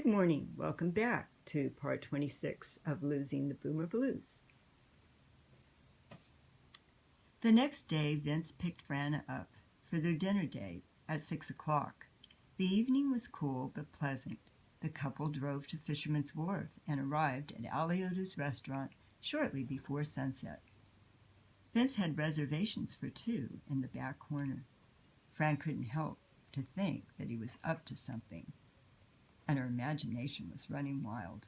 Good morning. Welcome back to part 26 of Losing the Boomer Blues. The next day, Vince picked Fran up for their dinner date at 6 o'clock. The evening was cool but pleasant. The couple drove to Fisherman's Wharf and arrived at Aliota's restaurant shortly before sunset. Vince had reservations for two in the back corner. Fran couldn't help to think that he was up to something, and her imagination was running wild.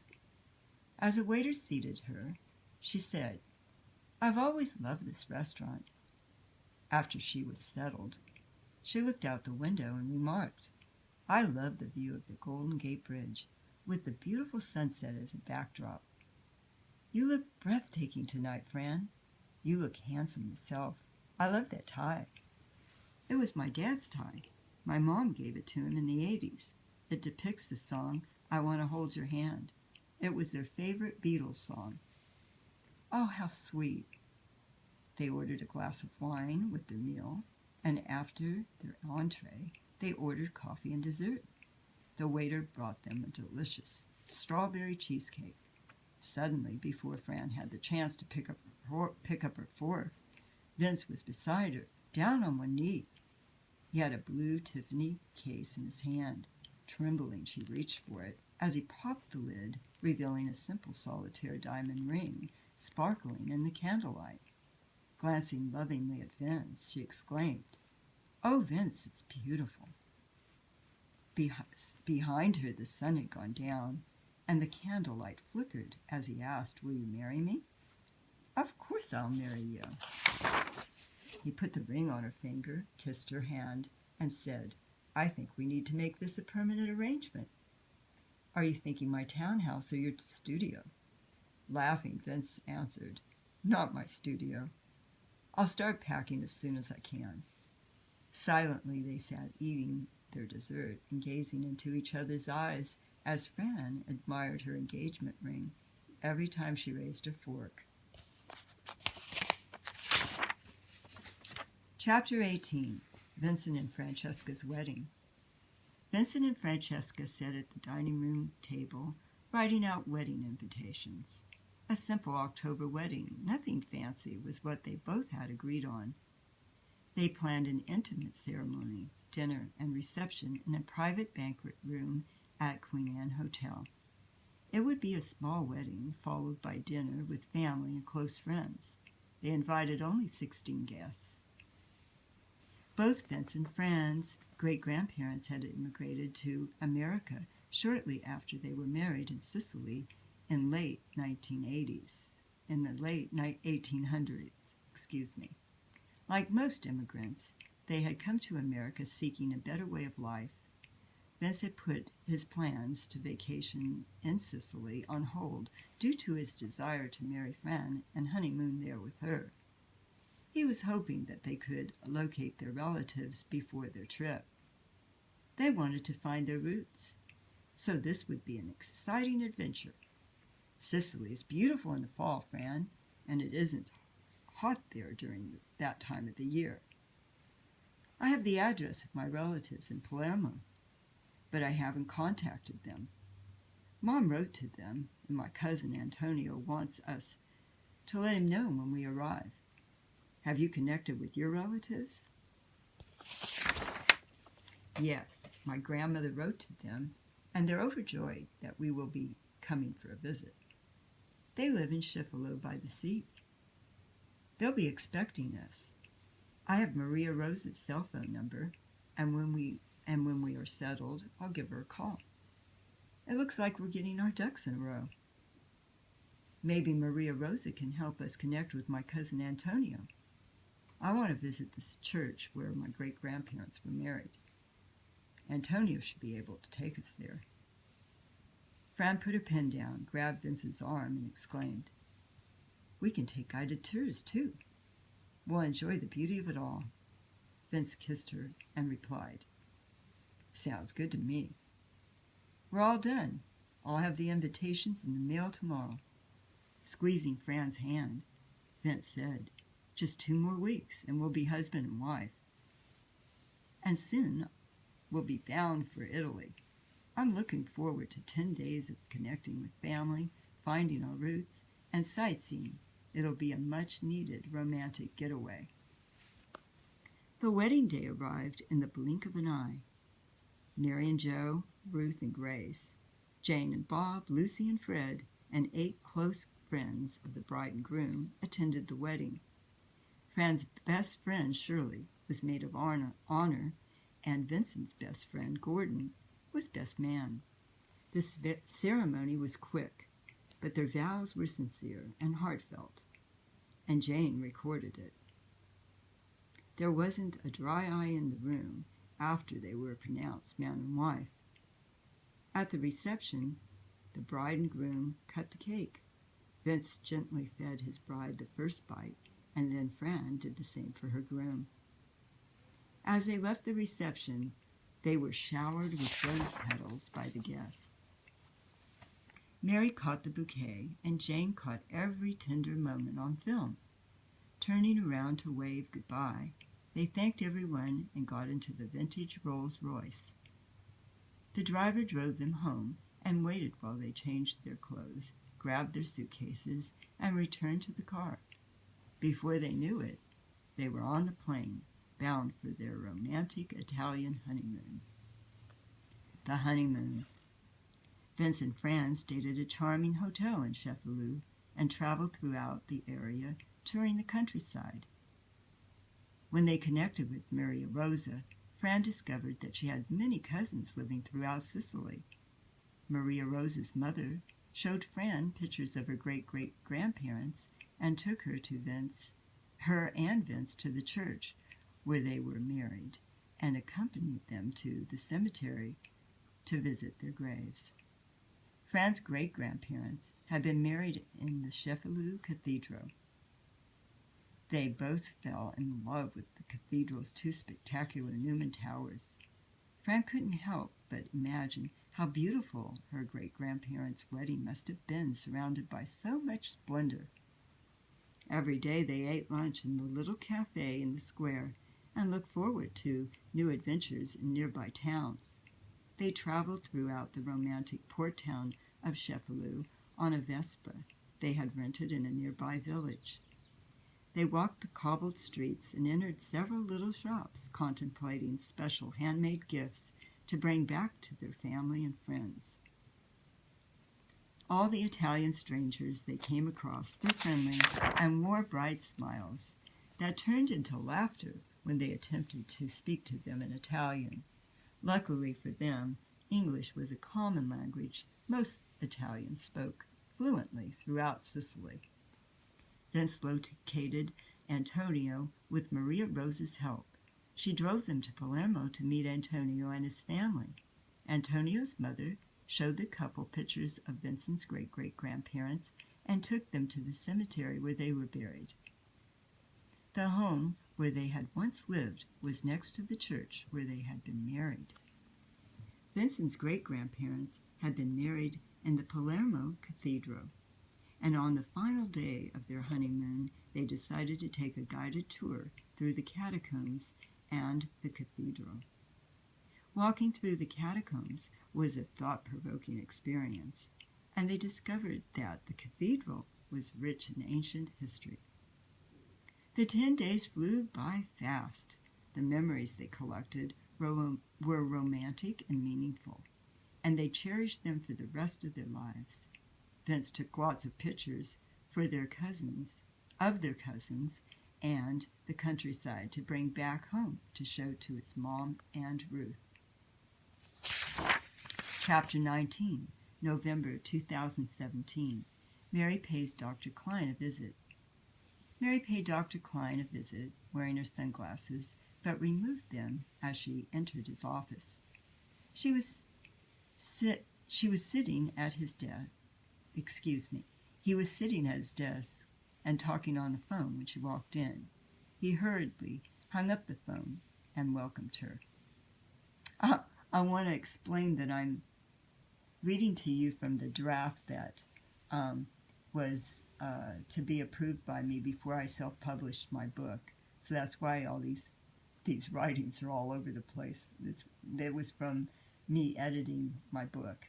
As a waiter seated her, she said, "I've always loved this restaurant." After she was settled, she looked out the window and remarked, "I love the view of the Golden Gate Bridge, with the beautiful sunset as a backdrop." "You look breathtaking tonight, Fran. You look handsome yourself. I love that tie." "It was my dad's tie. My mom gave it to him in the 80s. It depicts the song, 'I Want to Hold Your Hand.' It was their favorite Beatles song." "Oh, how sweet." They ordered a glass of wine with their meal, and after their entree, they ordered coffee and dessert. The waiter brought them a delicious strawberry cheesecake. Suddenly, before Fran had the chance to pick up her fork, Vince was beside her, down on one knee. He had a blue Tiffany case in his hand. Trembling, she reached for it as he popped the lid, revealing a simple solitaire diamond ring sparkling in the candlelight. Glancing lovingly at Vince, she exclaimed, "Oh, Vince, it's beautiful." Behind her, the sun had gone down, and the candlelight flickered as he asked, "Will you marry me?" "Of course I'll marry you." He put the ring on her finger, kissed her hand, and said, "I think we need to make this a permanent arrangement." "Are you thinking my townhouse or your studio?" Laughing, Vince answered, "Not my studio. I'll start packing as soon as I can." Silently, they sat eating their dessert and gazing into each other's eyes as Fran admired her engagement ring every time she raised her fork. Chapter 18. Vincent and Francesca's Wedding. Vincent and Francesca sat at the dining room table, writing out wedding invitations. A simple October wedding, nothing fancy, was what they both had agreed on. They planned an intimate ceremony, dinner, and reception in a private banquet room at Queen Anne Hotel. It would be a small wedding, followed by dinner with family and close friends. They invited only 16 guests. Both Vince and Fran's great-grandparents had immigrated to America shortly after they were married in Sicily in the late 1800s. Like most immigrants, they had come to America seeking a better way of life. Vince had put his plans to vacation in Sicily on hold due to his desire to marry Fran and honeymoon there with her. He was hoping that they could locate their relatives before their trip. They wanted to find their roots, so this would be an exciting adventure. Sicily is beautiful in the fall, Fran, and it isn't hot there during that time of the year. I have the address of my relatives in Palermo, but I haven't contacted them. Mom wrote to them, and my cousin Antonio wants us to let him know when we arrive. Have you connected with your relatives? Yes, my grandmother wrote to them, and they're overjoyed that we will be coming for a visit. They live in Schifolo by the sea. They'll be expecting us. I have Maria Rosa's cell phone number, and when we are settled, I'll give her a call. It looks like we're getting our ducks in a row. Maybe Maria Rosa can help us connect with my cousin Antonio. I want to visit this church where my great-grandparents were married. Antonio should be able to take us there." Fran put her pen down, grabbed Vince's arm, and exclaimed, "We can take guided tours, too. We'll enjoy the beauty of it all." Vince kissed her and replied, "Sounds good to me." "We're all done. I'll have the invitations in the mail tomorrow." Squeezing Fran's hand, Vince said, "Just 2 more weeks, and we'll be husband and wife. And soon we'll be bound for Italy. I'm looking forward to 10 days of connecting with family, finding our roots, and sightseeing. It'll be a much-needed romantic getaway. The wedding day arrived in the blink of an eye. Mary and Joe, Ruth and Grace, Jane and Bob, Lucy and Fred, and 8 close friends of the bride and groom attended the wedding. Fran's best friend, Shirley, was maid of honor, and Vincent's best friend, Gordon, was best man. The ceremony was quick, but their vows were sincere and heartfelt, and Jane recorded it. There wasn't a dry eye in the room after they were pronounced man and wife. At the reception, the bride and groom cut the cake. Vince gently fed his bride the first bite, and then Fran did the same for her groom. As they left the reception, they were showered with rose petals by the guests. Mary caught the bouquet, and Jane caught every tender moment on film. Turning around to wave goodbye, they thanked everyone and got into the vintage Rolls-Royce. The driver drove them home and waited while they changed their clothes, grabbed their suitcases, and returned to the car. Before they knew it, they were on the plane, bound for their romantic Italian honeymoon. The honeymoon. Vince and Fran stayed at a charming hotel in Sicily and traveled throughout the area, touring the countryside. When they connected with Maria Rosa, Fran discovered that she had many cousins living throughout Sicily. Maria Rosa's mother showed Fran pictures of her great-great-grandparents and took her and Vince to the church where they were married and accompanied them to the cemetery to visit their graves. Fran's great-grandparents had been married in the Sicily Cathedral. They both fell in love with the cathedral's 2 spectacular Newman towers. Fran couldn't help but imagine how beautiful her great-grandparents' wedding must have been, surrounded by so much splendor. Every day they ate lunch in the little cafe in the square and looked forward to new adventures in nearby towns. They traveled throughout the romantic port town of Sicily on a Vespa they had rented in a nearby village. They walked the cobbled streets and entered several little shops, contemplating special handmade gifts to bring back to their family and friends. All the Italian strangers they came across were friendly and wore bright smiles that turned into laughter when they attempted to speak to them in Italian. Luckily for them, English was a common language most Italians spoke fluently throughout Sicily. Vince located Antonio with Maria Rosa's help. She drove them to Palermo to meet Antonio and his family. Antonio's mother showed the couple pictures of Vincent's great-great-grandparents and took them to the cemetery where they were buried. The home where they had once lived was next to the church where they had been married. Vincent's great-grandparents had been married in the Palermo Cathedral, and on the final day of their honeymoon, they decided to take a guided tour through the catacombs and the cathedral. Walking through the catacombs was a thought-provoking experience, and they discovered that the cathedral was rich in ancient history. The 10 days flew by fast. The memories they collected were romantic and meaningful, and they cherished them for the rest of their lives. Vince took lots of pictures for their cousins, and the countryside to bring back home to show to its mom and Ruth. Chapter 19, November 2017. Mary pays Dr. Klein a visit. Mary paid Dr. Klein a visit, wearing her sunglasses, but removed them as she entered his office. He was sitting at his desk and talking on the phone when she walked in. He hurriedly hung up the phone and welcomed her. I want to explain that I'm reading to you from the draft that was to be approved by me before I self-published my book. So that's why all these writings are all over the place. It was from me editing my book.